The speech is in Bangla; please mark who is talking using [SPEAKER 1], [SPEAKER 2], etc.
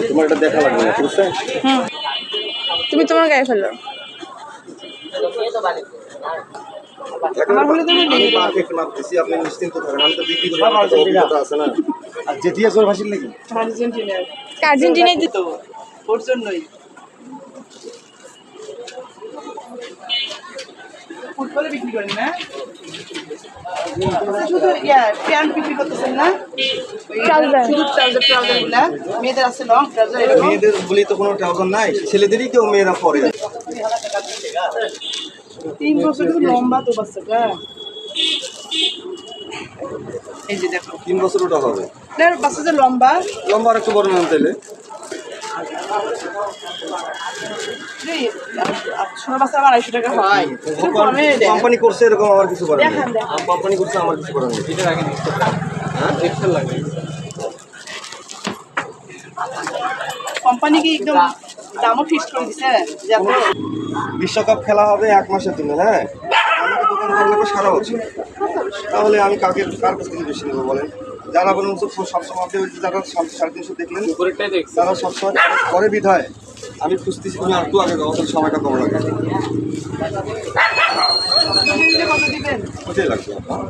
[SPEAKER 1] তোমার এটা দেখা লাগবে না, ঠিক আছে?
[SPEAKER 2] তুমি তোমার গায়ে ফেলো।
[SPEAKER 1] আমি পারফেক্ট মাপ দিছি, আপনি নিশ্চিন্ত থাকেন। আমি তো বিক্রি করবো, আমার তো অভিজ্ঞতা আছে না। আর জেঠিয়া জোর ভাসিল নাকি?
[SPEAKER 2] আর্জেন্টিনায়
[SPEAKER 3] তো ওর জন্যই ফুটবলে বিক্রি করেন না? শুধু প্যান্ট বিক্রি করতেছেন না?
[SPEAKER 2] ট্রাউজার।
[SPEAKER 3] শুধু ট্রাউজার গুলা মেয়েদের আছে লং ট্রাউজার এরকম।
[SPEAKER 1] মেয়েদের বলি তো কোনো ট্রাউজার নাই, ছেলেদেরই কেউ মেয়েরা পরে।
[SPEAKER 3] 3 বছর কিন্তু লম্বা তো বাচ্চাটা। এই যে দেখো
[SPEAKER 1] 3 বছর ওটা হবে।
[SPEAKER 3] না বাচ্চাটা লম্বা
[SPEAKER 1] লম্বা আর একটু বড় না তাইলে?
[SPEAKER 3] ছোট বাচ্চা আমার 250 টাকা হয়। একটু কমে দেন।
[SPEAKER 1] কোম্পানি করছে এরকম, আমার কিছু করার নেই।
[SPEAKER 3] দেখান, দেখান।
[SPEAKER 1] কোম্পানি করছে, আমার কিছু করার নেই। হ্যাঁ, এক্সেল লাগে।
[SPEAKER 3] কোম্পানি কি একদম দামও ফিক্স করে দিছে যাতে
[SPEAKER 1] বিশ্বকাপ খেলা হবে 1 মাসের জন্য। হ্যাঁ, আমি তো দোকান করা লাগবে সারা বছর। তাহলে আমি কার কাছ থেকে বেশি নেবো বলেন? যারা বলুন সবসময় আপনি ওই যে যারা 350 দেখলেন, তারা সবসময় করে বিধায় আমি খুঁজতেছি। তুমি আর একটু আগে যাও, তাহলে সময়টা কম লাগে।
[SPEAKER 3] কত দিবেন?
[SPEAKER 1] কোথায় লাগবে আপনার?